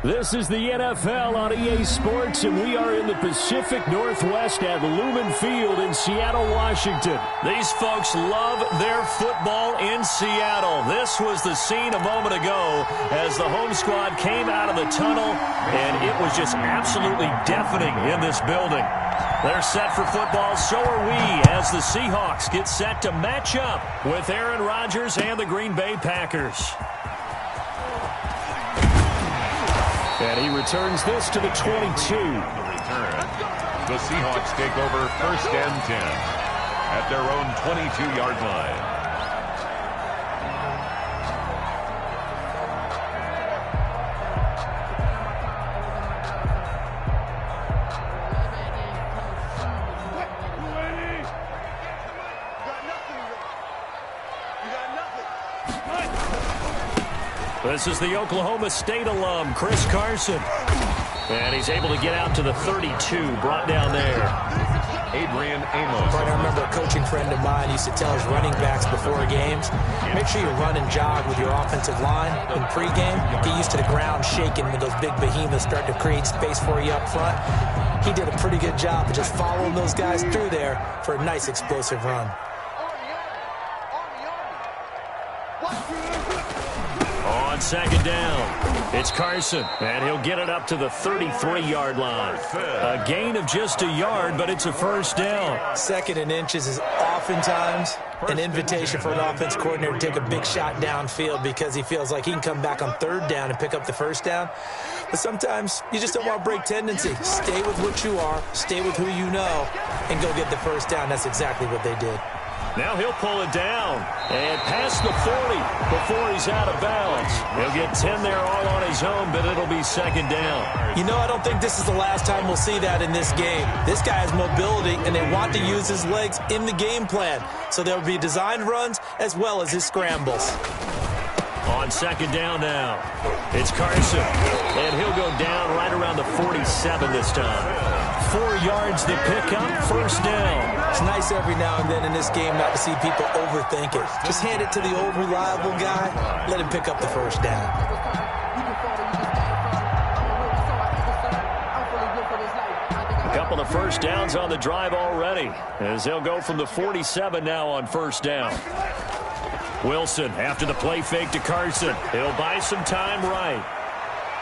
This is the NFL on EA Sports, and we are in the Pacific Northwest at Lumen Field in Seattle, Washington. These folks love their football in Seattle. This was the scene a moment ago as the home squad came out of the tunnel, and it was just absolutely deafening in this building. They're set for football, so are we, as the Seahawks get set to match up with Aaron Rodgers and the Green Bay Packers. And he returns this to the 22. The return. The Seahawks take over 1st and 10 at their own 22-yard line. This is the Oklahoma State alum, Chris Carson. And he's able to get out to the 32, brought down there. Adrian Amos. I remember a coaching friend of mine used to tell his running backs before games, make sure you run and jog with your offensive line in pregame. Get used to the ground shaking when those big behemoths start to create space for you up front. He did a pretty good job of just following those guys through there for a nice explosive run. On second down, it's Carson, and he'll get it up to the 33-yard line. A gain of just a yard, but it's a first down. 2nd and inches is oftentimes an invitation for an offense coordinator to take a big shot downfield because he feels like he can come back on 3rd down and pick up the first down. But sometimes you just don't want to break tendency. Stay with what you are, stay with who you know, and go get the first down. That's exactly what they did. Now he'll pull it down and past the 40 before he's out of bounds. He'll get 10 there all on his own, but it'll be 2nd down. You know, I don't think this is the last time we'll see that in this game. This guy has mobility, and they want to use his legs in the game plan. So there'll be designed runs as well as his scrambles. On 2nd down now, it's Carson, and he'll go down right around the 47 this time. 4 yards to pick up, first down. It's nice every now and then in this game not to see people overthink it. Just hand it to the old reliable guy, let him pick up the first down. A couple of first downs on the drive already, as they'll go from the 47 now on first down. Wilson after the play fake to Carson. He'll buy some time right.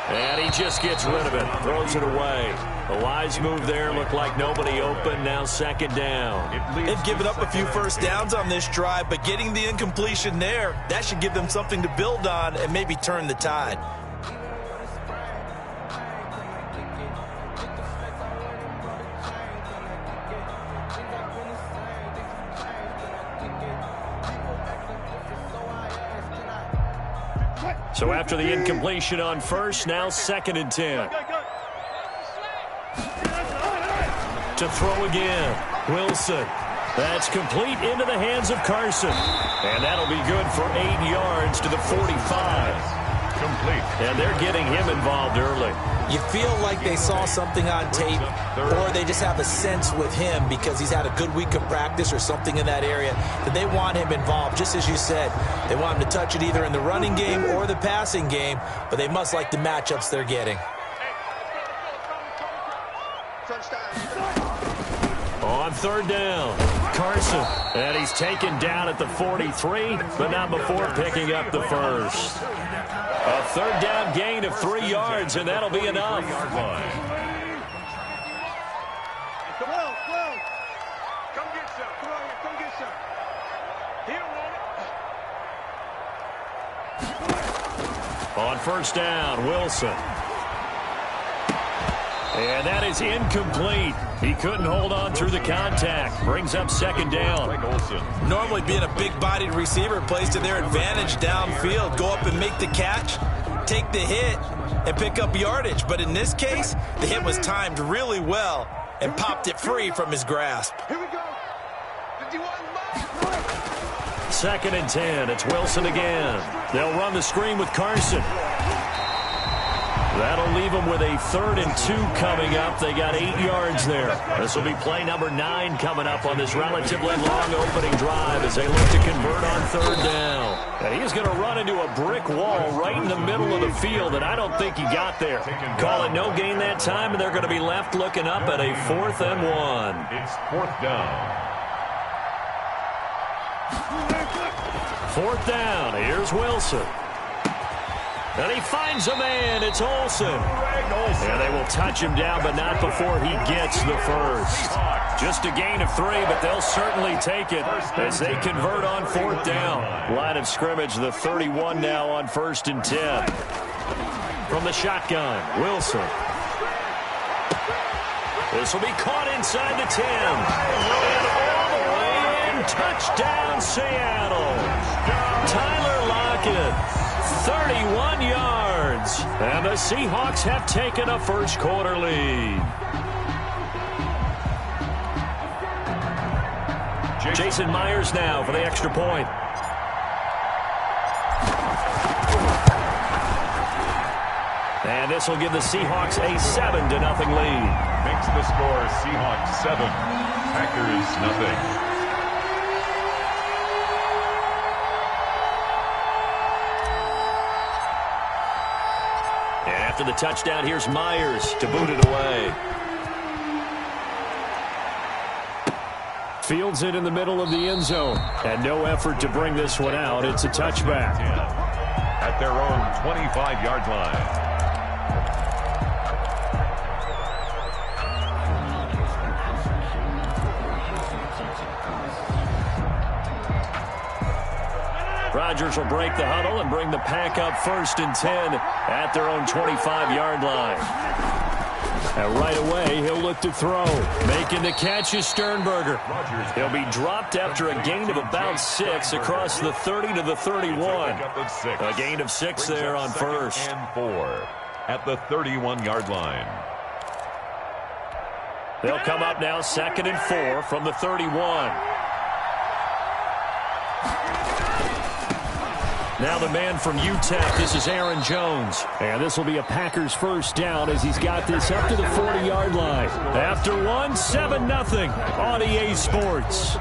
And he just gets rid of it, throws it away. A wise move there, looked like nobody open, now 2nd down. They've given up a few first downs on this drive, but getting the incompletion there, that should give them something to build on and maybe turn the tide. So after the incompletion on first, now 2nd and 10. To throw again, Wilson. That's complete into the hands of Carson. And that'll be good for 8 yards to the 45. Complete. And they're getting him involved early. You feel like they saw something on tape, or they just have a sense with him because he's had a good week of practice or something in that area that they want him involved, just as you said. They want him to touch it either in the running game or the passing game, but they must like the matchups they're getting. On 3rd down, Carson. And he's taken down at the 43, but not before picking up the first. A 3rd down gain of 3 yards, and that'll be enough. On 1st down, Wilson. And that is incomplete. He couldn't hold on through the contact. Brings up 2nd down. Normally being a big-bodied receiver plays to their advantage downfield. Go up and make the catch, take the hit, and pick up yardage. But in this case, the hit was timed really well and popped it free from his grasp. Here we go. 2nd and 10. It's Wilson again. They'll run the screen with Carson. That'll leave them with a 3rd and 2 coming up. They got 8 yards there. This will be play number 9 coming up on this relatively long opening drive as they look to convert on 3rd down. And he's going to run into a brick wall right in the middle of the field, and I don't think he got there. Call it no gain that time, and they're going to be left looking up at a 4th and 1. It's 4th down. 4th down. Here's Wilson. And he finds a man. It's Olsen. And they will touch him down, but not before he gets the first. Just a gain of 3, but they'll certainly take it as they convert on 4th down. Line of scrimmage, the 31 now on 1st and 10. From the shotgun, Wilson. This will be caught inside the 10. And all the way in. Touchdown, Seattle. Tyler Lockett. 31 yards. And the Seahawks have taken a first-quarter lead. Jason Myers now for the extra point. And this will give the Seahawks a 7-0 lead. Makes the score Seahawks 7, Packers nothing. After the touchdown, here's Myers to boot it away. Fields it in the middle of the end zone. And no effort to bring this one out. It's a touchback. At their own 25-yard line. Rodgers will break the huddle and bring the pack up 1st and 10 at their own 25-yard line. And right away, he'll look to throw. Making the catch is Sternberger. He'll be dropped after a gain of about 6 across the 30 to the 31. A gain of 6 there on 1st. And 4 at the 31-yard line. They'll come up now 2nd and 4 from the 31. Now the man from UTEP, this is Aaron Jones. And this will be a Packers first down as he's got this up to the 40-yard line. After 1, 7-0 on EA Sports.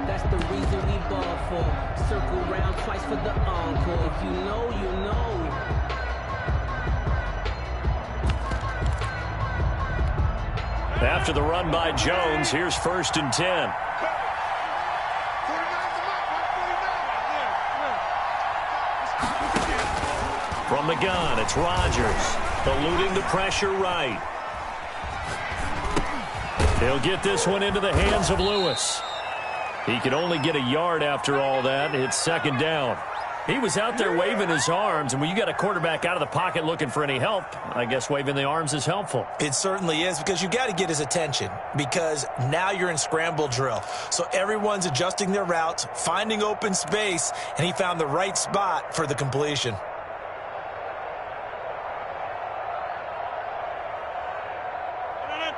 That's the reason we ball for. Circle round twice for the encore. If you know, you know. After the run by Jones, here's 1st and 10. From the gun, it's Rodgers, eluding the pressure right. He'll get this one into the hands of Lewis. He could only get a yard after all that. It's 2nd down. He was out there waving his arms, and when you got a quarterback out of the pocket looking for any help, I guess waving the arms is helpful. It certainly is, because you got to get his attention, because now you're in scramble drill. So everyone's adjusting their routes, finding open space, and he found the right spot for the completion.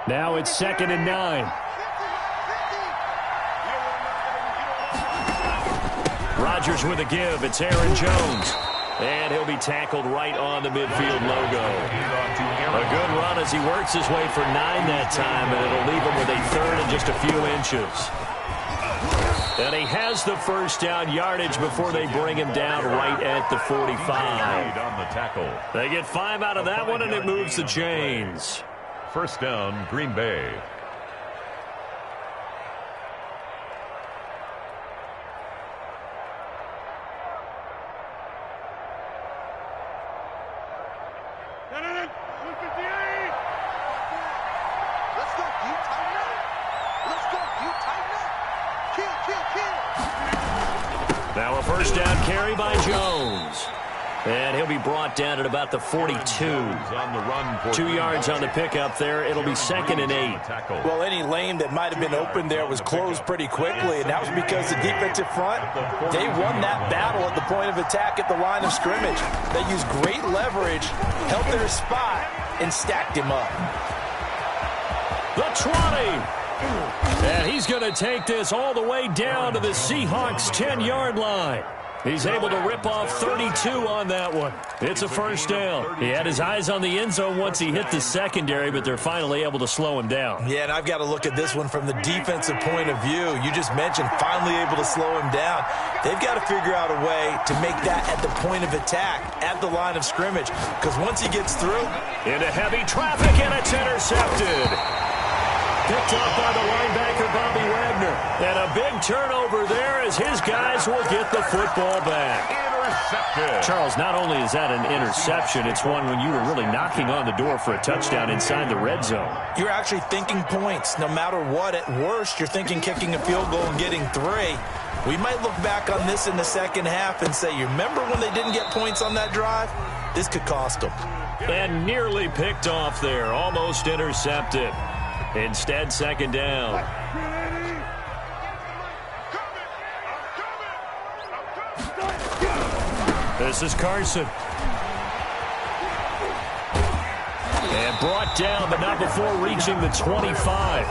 Now it's 2nd and 9. Rodgers with a give. It's Aaron Jones. And he'll be tackled right on the midfield logo. A good run as he works his way for 9 that time, and it'll leave him with a 3rd and just a few inches. And he has the first down yardage before they bring him down right at the 45. On the tackle. They get 5 out of that one, and it moves the chains. First down, Green Bay. Now a first down carry by Jones. And he'll be brought down at about the 42. 2 yards on the pickup there. It'll be 2nd and 8. Well, any lane that might have been open there was closed pretty quickly, and that was because the defensive front, they won that battle at the point of attack at the line of scrimmage. They used great leverage, held their spot, and stacked him up. The 20. And he's going to take this all the way down to the Seahawks' 10-yard line. He's able to rip off 32 on that one. It's a first down. He had his eyes on the end zone once he hit the secondary, but they're finally able to slow him down. Yeah, and I've got to look at this one from the defensive point of view. You just mentioned finally able to slow him down. They've got to figure out a way to make that at the point of attack, at the line of scrimmage, because once he gets through... Into heavy traffic, and it's intercepted. Picked off by the linebacker, Bobby Wagner. And a big turnover there as his guys will get the football back. Intercepted. Charles, not only is that an interception, it's one when you were really knocking on the door for a touchdown inside the red zone. You're actually thinking points. No matter what, at worst, you're thinking kicking a field goal and getting 3. We might look back on this in the second half and say, you remember when they didn't get points on that drive? This could cost them. And nearly picked off there, almost intercepted. Instead, second down. This is Carson. And brought down, but not before reaching the 25.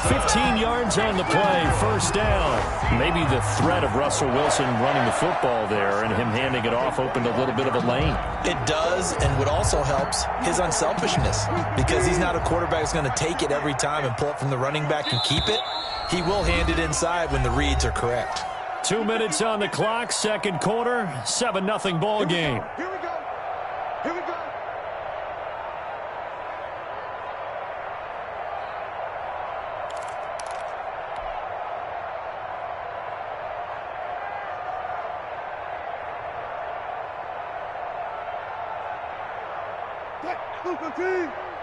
15 yards on the play, first down. Maybe the threat of Russell Wilson running the football there and him handing it off opened a little bit of a lane. It does, and what also helps, his unselfishness. Because he's not a quarterback that's going to take it every time and pull it from the running back and keep it. He will hand it inside when the reads are correct. 2 minutes on the clock, second quarter, 7-0 ball game. Here we go. Here we go.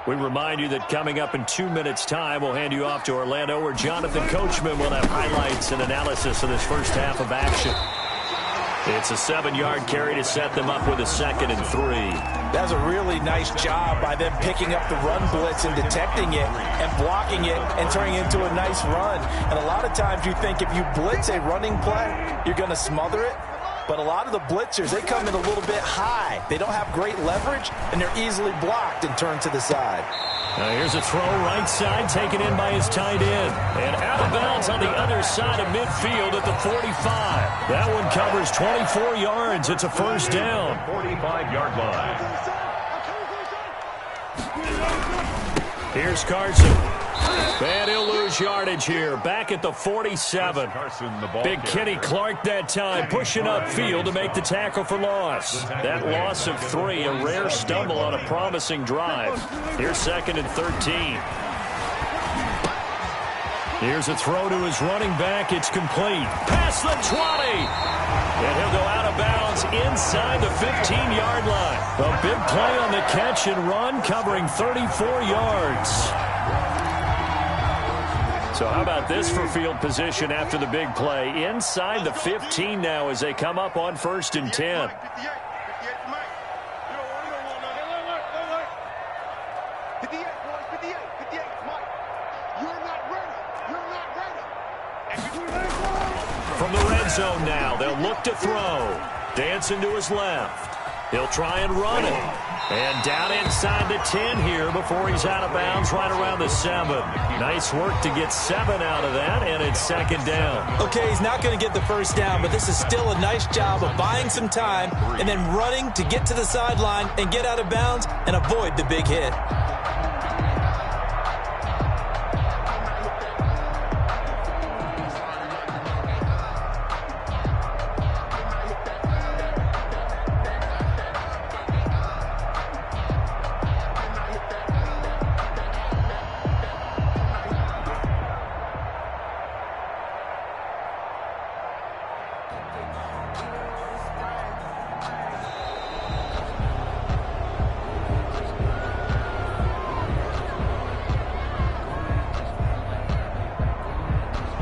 We remind you that coming up in 2 minutes' time, we'll hand you off to Orlando, where Jonathan Coachman will have highlights and analysis of this first half of action. It's a 7-yard carry to set them up with a 2nd and 3. That's a really nice job by them picking up the run blitz and detecting it and blocking it and turning it into a nice run. And a lot of times you think if you blitz a running play, you're going to smother it. But a lot of the blitzers, they come in a little bit high. They don't have great leverage, and they're easily blocked and turned to the side. Now here's a throw right side, taken in by his tight end. And out of bounds on the other side of midfield at the 45. That one covers 24 yards. It's a first down. 45-yard line. Here's Carson. And he'll lose yardage here. Back at the 47. Big Kenny Clark that time, pushing upfield to make the tackle for loss. That loss of 3, a rare stumble on a promising drive. Here's 2nd and 13. Here's a throw to his running back. It's complete. Past the 20. And he'll go out of bounds inside the 15-yard line. A big play on the catch and run, covering 34 yards. So how about this for field position after the big play? Inside the 15 now as they come up on 1st and 10. From the red zone now, they'll look to throw. Dancing to his left. He'll try and run it. And down inside the 10 here before he's out of bounds right around the 7. Nice work to get 7 out of that, and it's 2nd down. Okay, he's not going to get the first down, but this is still a nice job of buying some time and then running to get to the sideline and get out of bounds and avoid the big hit.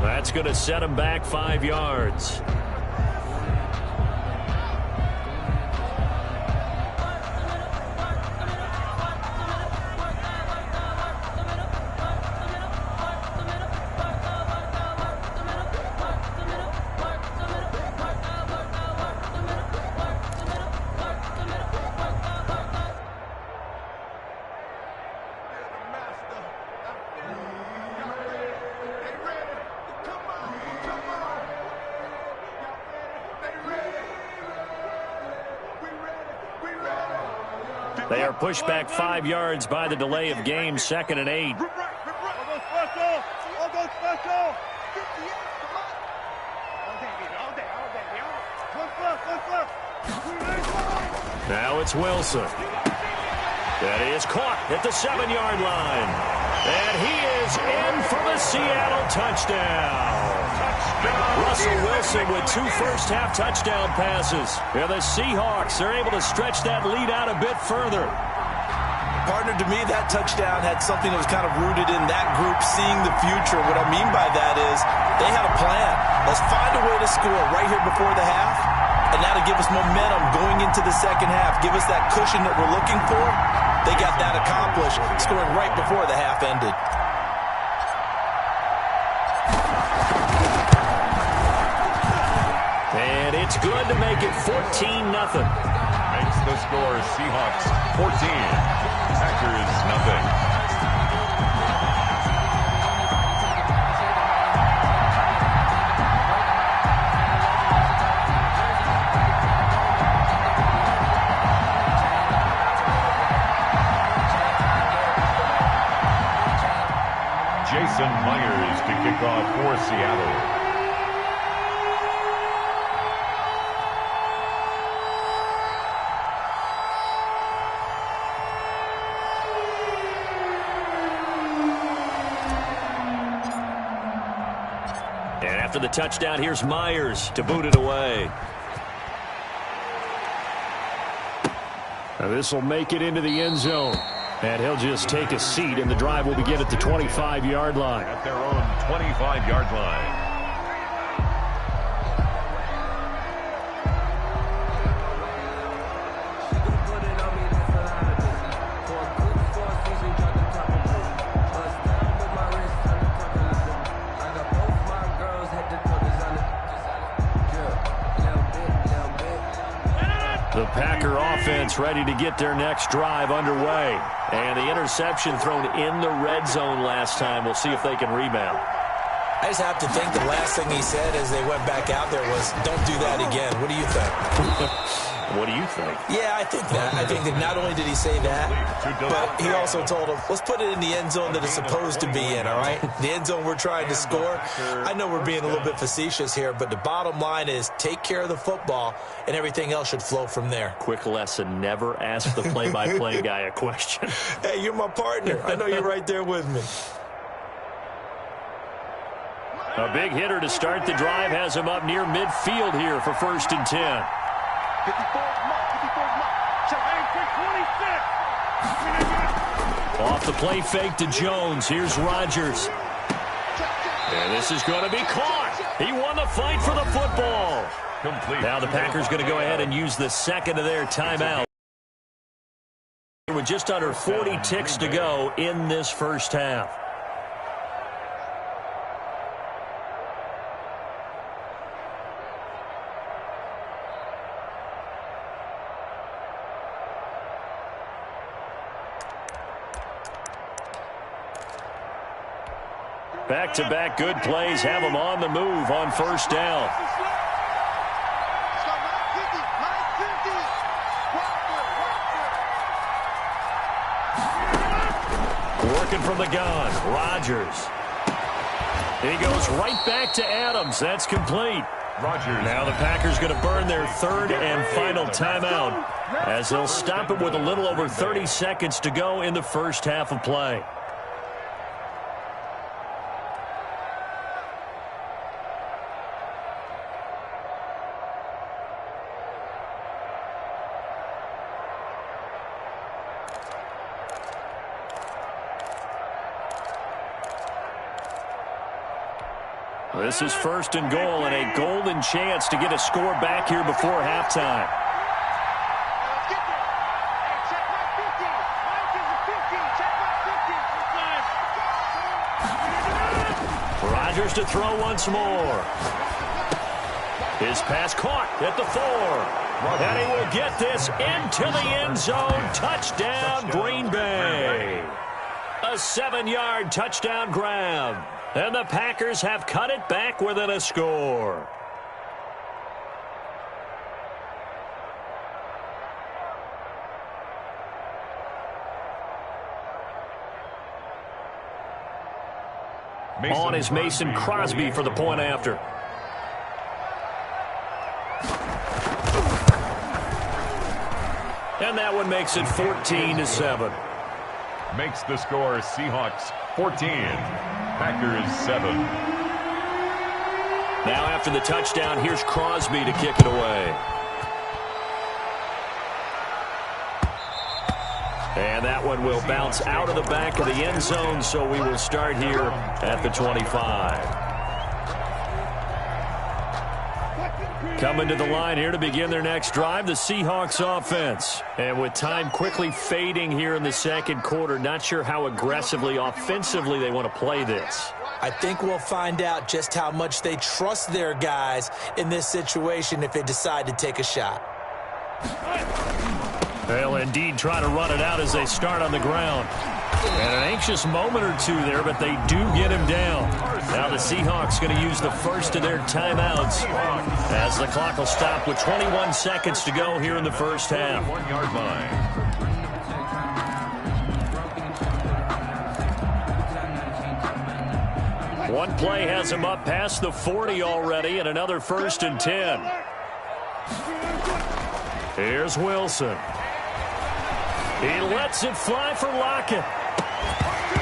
That's going to set him back 5 yards. They are pushed back 5 yards by the delay of game, 2nd and 8. Now it's Wilson. That is caught at the 7-yard line. And he is in for the Seattle touchdown. Russell Wilson with 2 first-half touchdown passes. And the Seahawks are able to stretch that lead out a bit further. Partner, to me, that touchdown had something that was kind of rooted in that group seeing the future. What I mean by that is they had a plan. Let's find a way to score right here before the half, and that'll give us momentum going into the second half. Give us that cushion that we're looking for. They got that accomplished, scoring right before the half ended. And it's good to make it 14-0. Makes the score Seahawks 14, Packers nothing. Jason Myers to kick off for Seattle. And after the touchdown, here's Myers to boot it away. Now this will make it into the end zone. And he'll just take a seat, and the drive will begin at the 25-yard line. At their own 25-yard line. The Packer offense ready to get their next drive underway. And the interception thrown in the red zone last time. We'll see if they can rebound. I just have to think the last thing he said as they went back out there was, don't do that again. What do you think? What do you think? Yeah, I think that. I think that not only did he say that, but he also told him, let's put it in the end zone that it's supposed to be in, all right? The end zone we're trying to score. I know we're being a little bit facetious here, but the bottom line is take care of the football, and everything else should flow from there. Quick lesson, never ask the play-by-play guy a question. Hey, you're my partner. I know you're right there with me. A big hitter to start the drive has him up near midfield here for 1st and 10. 54 check 26. Off the play fake to Jones. Here's Rodgers. And this is going to be caught. He won the fight for the football. Complete. Now the Packers going to go ahead and use the second of their timeout. With just under 40 ticks to go in this first half. Back-to-back good plays have them on the move on 1st down. Working from the gun, Rodgers. He goes right back to Adams. That's complete. Rodgers. Now the Packers going to burn their 3rd and final timeout as they'll stop it with a little over 30 seconds to go in the first half of play. This is 1st and goal and a golden chance to get a score back here before halftime. Rodgers to throw once more. His pass caught at the 4. And he will get this into the end zone. Touchdown, Green Bay. A 7-yard touchdown grab. And the Packers have cut it back within a score. on is Mason Crosby for the point after. And that one makes it 14-7. Makes the score Seahawks 14, Packers 7. Now after the touchdown, here's Crosby to kick it away. And that one will bounce out of the back of the end zone, so we will start here at the 25. Coming to the line here to begin their next drive, the Seahawks offense. And with time quickly fading here in the second quarter, not sure how aggressively, offensively they want to play this. I think we'll find out just how much they trust their guys in this situation if they decide to take a shot. They'll indeed try to run it out as they start on the ground. And an anxious moment or two there, but they do get him down. Now the Seahawks going to use the first of their timeouts as the clock will stop with 21 seconds to go here in the first half. 1 yard line. One play has him up past the 40 already, and another 1st and 10. Here's Wilson. He lets it fly for Lockett.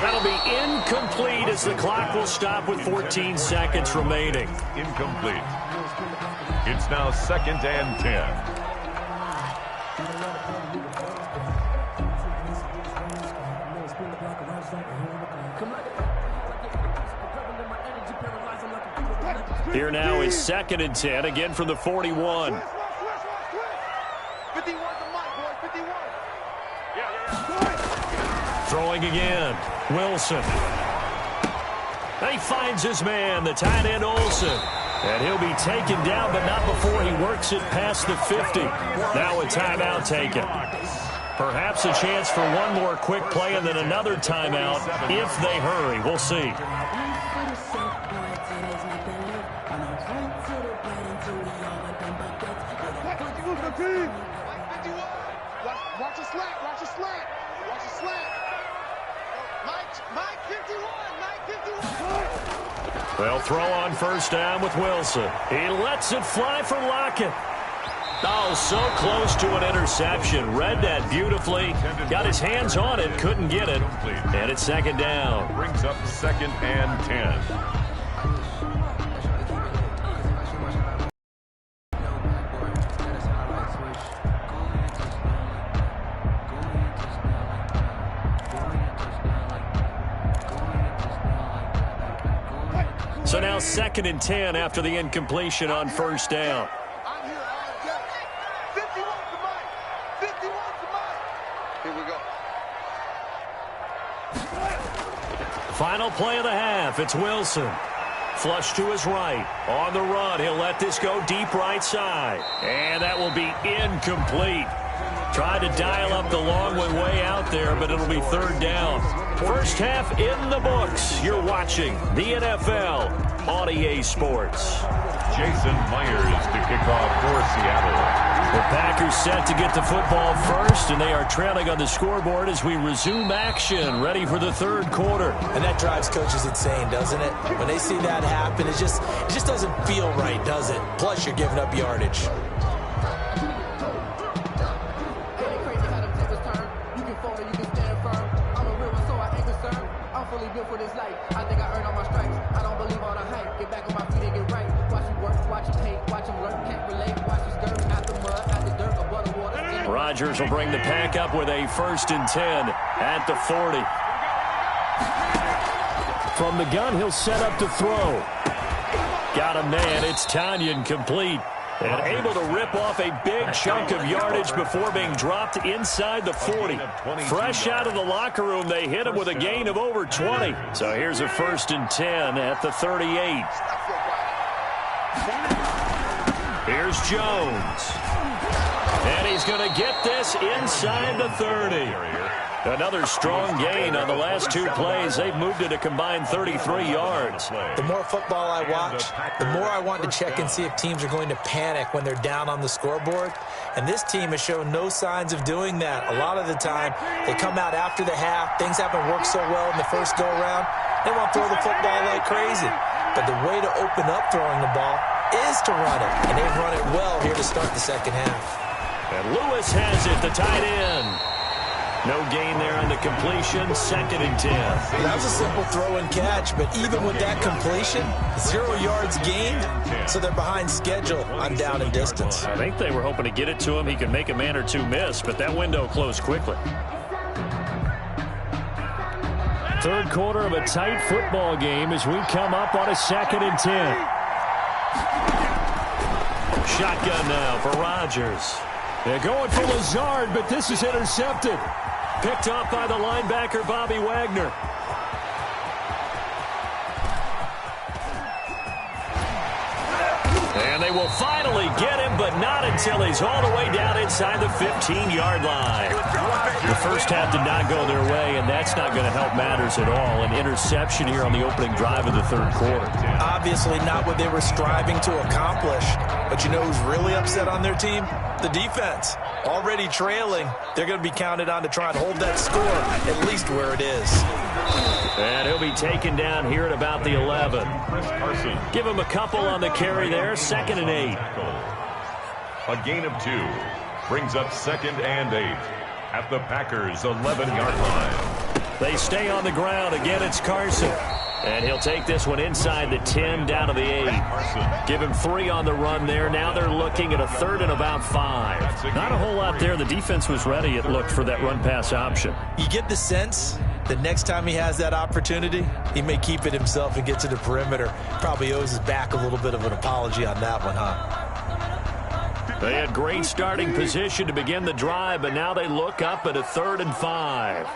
That'll be incomplete as the clock will stop with 14 seconds remaining. Incomplete. It's now 2nd and 10. Here now is 2nd and 10, again from the 41. 51 to Mike, boys, 51. Throwing again. Wilson. He finds his man, the tight end Olsen. And he'll be taken down, but not before he works it past the 50. Now a timeout taken. Perhaps a chance for one more quick play and then another timeout if they hurry. We'll see. Watch a slant, watch a slant, watch a slant. Mike 51, Mike 51. They'll throw on 1st down with Wilson. He lets it fly for Lockett. Oh, so close to an interception. Read that beautifully. Got his hands on it, couldn't get it. And it's 2nd down. Brings up 2nd and 10. So now 2nd and 10 after the incompletion on 1st down. I'm here all day. 51 to Mike. 51 to Mike. Here we go. Final play of the half. It's Wilson. Flush to his right. On the run. He'll let this go deep right side. And that will be incomplete. Tried to dial up the long one way out there, but it'll be 3rd down. First half in the books. You're watching the NFL on EA Sports. Jason Myers to kick off for Seattle. The Packers set to get the football first, and they are trailing on the scoreboard as we resume action, ready for the 3rd quarter. And that drives coaches insane, doesn't it? When they see that happen, it just doesn't feel right, does it? Plus, you're giving up yardage. Built for this life. I think I earned all my stripes. I don't believe all the hype. Get back on my feet and get right. Watch you work, watch you hate, watch them learn, can't relate. Watch you skirt out the mud, out the dirt, above the water. Rodgers will bring the pack up with a 1st and 10 at the 40. From the gun, he'll set up to throw. Got a man. It's Tanyan complete. And able to rip off a big chunk of yardage before being dropped inside the 40. Fresh out of the locker room, they hit him with a gain of over 20. So here's a 1st and 10 at the 38. Here's Jones. And he's going to get this inside the 30. Another strong gain on the last 2 plays. They've moved it a combined 33 yards. The more football I watch, the more I want to check and see if teams are going to panic when they're down on the scoreboard. And this team has shown no signs of doing that. A lot of the time, they come out after the half. Things haven't worked so well in the first go-around. They want to throw the football like crazy. But the way to open up throwing the ball is to run it. And they've run it well here to start the second half. And Lewis has it, the tight end. No gain there on the completion, 2nd and 10. That was a simple throw and catch, but even with that completion, 0 yards gained, so they're behind schedule on down and distance. I think they were hoping to get it to him. He could make a man or two miss, but that window closed quickly. Third quarter of a tight football game as we come up on a 2nd and 10. Shotgun now for Rodgers. They're going for Lazard, but this is intercepted. Picked off by the linebacker, Bobby Wagner. And they will finally get him, but not until he's all the way down inside the 15-yard line. The first half did not go their way, and that's not going to help matters at all. An interception here on the opening drive of the third quarter. Obviously not what they were striving to accomplish. But you know who's really upset on their team? The defense. Already trailing, they're going to be counted on to try and hold that score at least where it is. And he'll be taken down here at about the 11. Chris Carson. Give him a couple on the carry there, 2nd and 8. A gain of 2 brings up 2nd and 8 at the Packers' 11-yard line. They stay on the ground. Again, it's Carson. And he'll take this one inside the 10 down to the 8. Give him 3 on the run there. Now they're looking at a 3rd and about 5. Not a whole lot there. The defense was ready, it looked, for that run-pass option. You get the sense that next time he has that opportunity, he may keep it himself and get to the perimeter. Probably owes his back a little bit of an apology on that one, huh? They had great starting position to begin the drive, but now they look up at a 3rd and 5.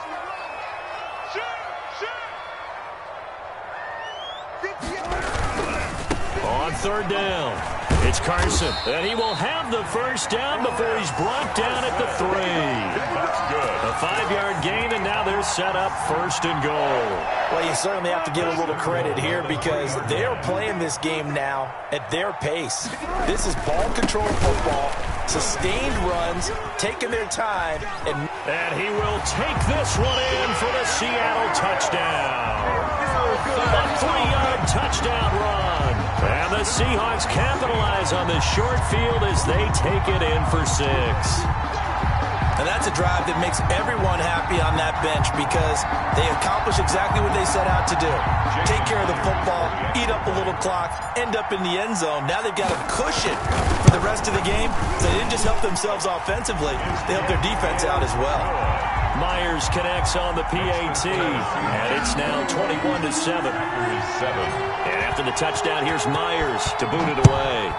On 3rd down, it's Carson, and he will have the first down before he's brought down at the 3. That's good. A 5-yard gain, and now they're set up 1st and goal. Well, you certainly have to give a little credit here because they are playing this game now at their pace. This is ball control football, sustained runs, taking their time. And he will take this one in for the Seattle touchdown. A 3-yard touchdown run. And the Seahawks capitalize on the short field as they take it in for 6. And that's a drive that makes everyone happy on that bench because they accomplish exactly what they set out to do. Take care of the football, eat up a little clock, end up in the end zone. Now they've got a cushion for the rest of the game. So they didn't just help themselves offensively, they helped their defense out as well. Myers connects on the PAT, and it's now 21-7. And after the touchdown, here's Myers to boot it away.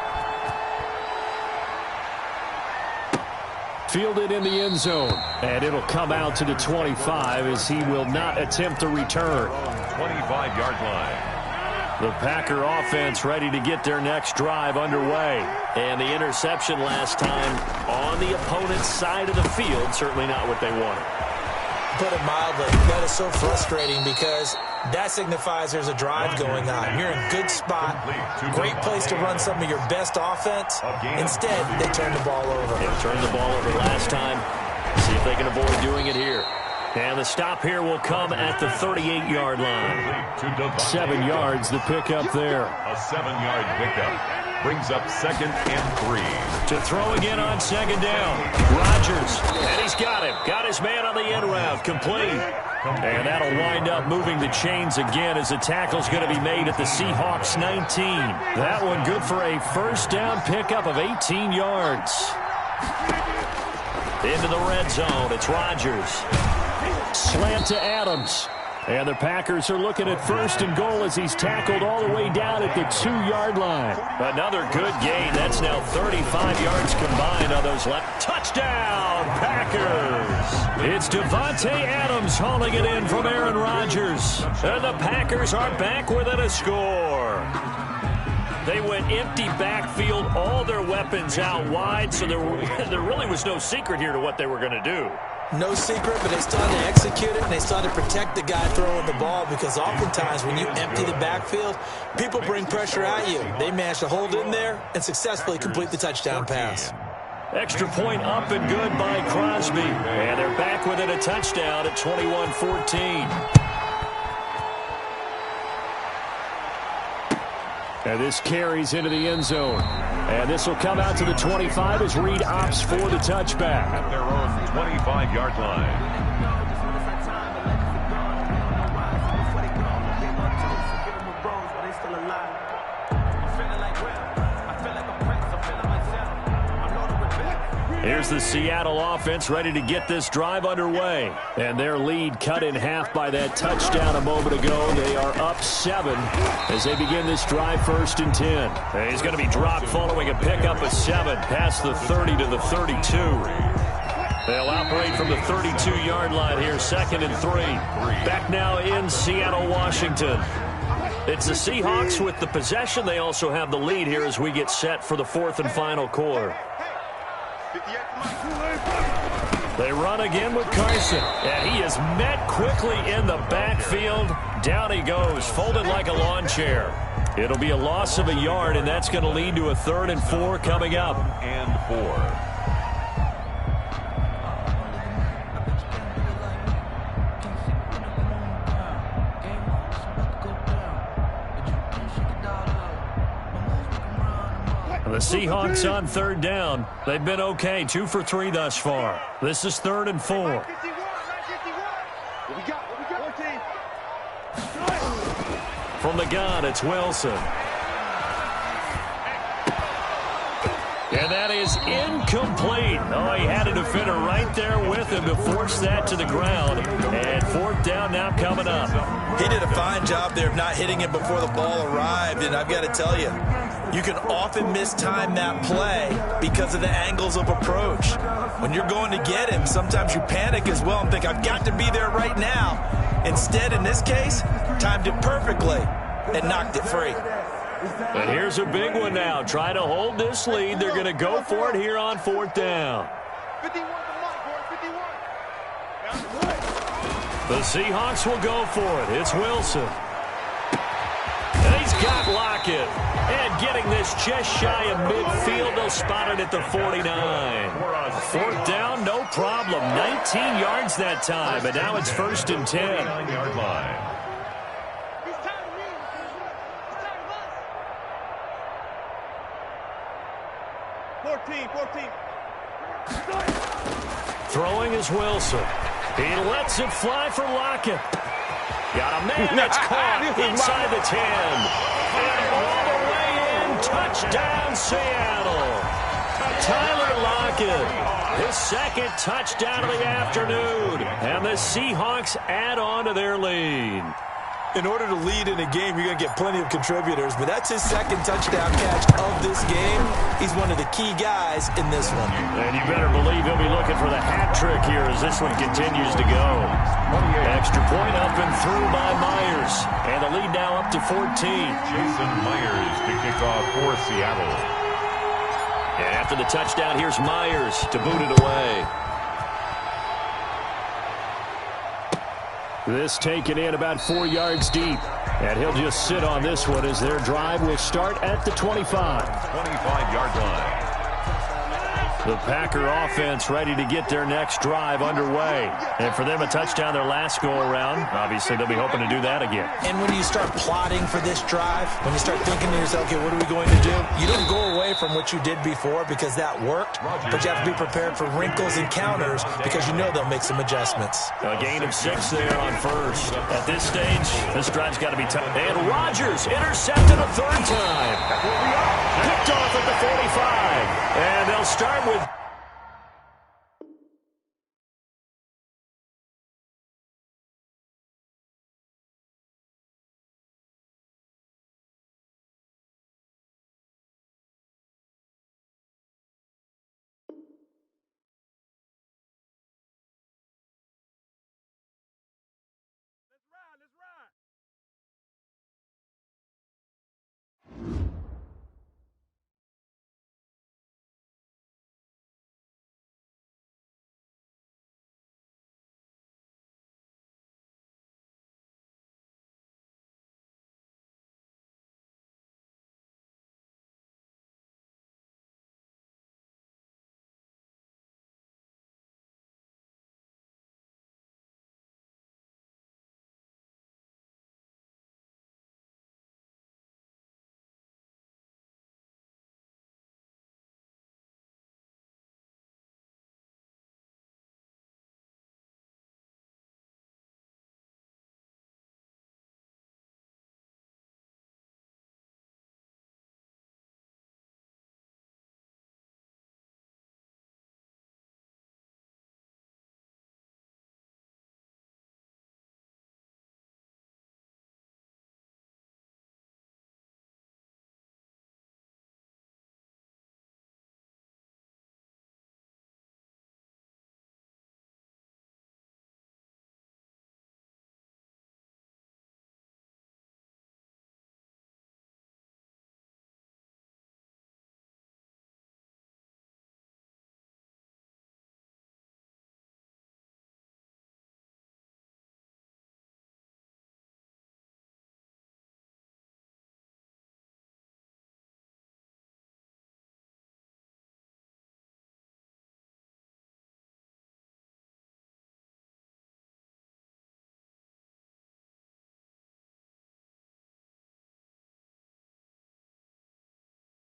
Fielded in the end zone, and it'll come out to the 25 as he will not attempt to return. 25-yard line. The Packer offense ready to get their next drive underway. And the interception last time on the opponent's side of the field, certainly not what they wanted. Put it mildly, that is so frustrating because that signifies there's a drive going on. You're in a good spot, great place to run some of your best offense. Instead, they turn the ball over. They turned the ball over last time. See if they can avoid doing it here. And the stop here will come at the 38-yard line. 7 yards the pickup there. A 7-yard pickup. Brings up 2nd and 3. To throw again on 2nd down. Rodgers, and he's got him. Got his man on the end route, complete. And that'll wind up moving the chains again as the tackle's going to be made at the Seahawks 19. That one good for a first down pickup of 18 yards. Into the red zone, it's Rodgers. Slant to Adams. And the Packers are looking at 1st and goal as he's tackled all the way down at the 2-yard line. Another good gain. That's now 35 yards combined on those left. Touchdown, Packers! It's Davante Adams hauling it in from Aaron Rodgers. And the Packers are back within a score. They went empty backfield, all their weapons out wide, so there really was no secret here to what they were going to do. No secret, but they started to execute it, and they started to protect the guy throwing the ball because oftentimes when you empty the backfield, people bring pressure at you. They managed to hold in there and successfully complete the touchdown pass. Extra point up and good by Crosby. And they're back within a touchdown at 21-14. And this carries into the end zone. And this will come out to the 25 as Reed opts for the touchback. At their own 25-yard line. Here's the Seattle offense ready to get this drive underway. And their lead cut in half by that touchdown a moment ago. They are up 7 as they begin this drive 1st and 10. And he's going to be dropped following a pickup of 7 past the 30 to the 32. They'll operate from the 32-yard line here, 2nd and 3. Back now in Seattle, Washington. It's the Seahawks with the possession. They also have the lead here as we get set for the 4th and final quarter. They run again with Carson, and he is met quickly in the backfield. Down he goes, folded like a lawn chair. It'll be a loss of a yard, and that's going to lead to a 3rd and 4 coming up. And 4. The Seahawks on 3rd down. They've been okay, 2 for 3 thus far. This is 3rd and 4. From the gun, it's Wilson. And that is incomplete. Oh, he had a defender right there with him to force that to the ground. And 4th down now coming up. He did a fine job there of not hitting him before the ball arrived. And I've got to tell you, you can often mistime that play because of the angles of approach. When you're going to get him, sometimes you panic as well and think, I've got to be there right now. Instead, in this case, timed it perfectly and knocked it free. And here's a big one now. Try to hold this lead. They're going to go for it here on 4th down. 51 to Mike, 51. The Seahawks will go for it. It's Wilson. And he's got Lockett. And getting this just shy of midfield. They'll spot it at the 49. 4th down, no problem. 19 yards that time. And now it's 1st and 10. 9-yard line. 14. Throwing is Wilson. He lets it fly for Lockett. Got a man that's caught inside the 10. And all the way in. Touchdown, Seattle. Tyler Lockett. His 2nd touchdown of the afternoon. And the Seahawks add on to their lead. In order to lead in a game, you're going to get plenty of contributors, but that's his 2nd touchdown catch of this game. He's one of the key guys in this one. And you better believe he'll be looking for the hat trick here as this one continues to go. Extra point up and through by Myers. And the lead now up to 14. Jason Myers to kick off for Seattle. And after the touchdown, here's Myers to boot it away. This taken in about 4 yards deep. And he'll just sit on this one as their drive will start at the 25. 25-yard line. The Packer offense ready to get their next drive underway. And for them, a touchdown their last go-around. Obviously, they'll be hoping to do that again. And when you start plotting for this drive, when you start thinking to yourself, okay, what are we going to do? You don't go away from what you did before because that worked, but you have to be prepared for wrinkles and counters because you know they'll make some adjustments. A gain of 6 there on 1st. At this stage, this drive's got to be tough. And Rodgers intercepted a 3rd time. Picked off at the 45. And they'll start with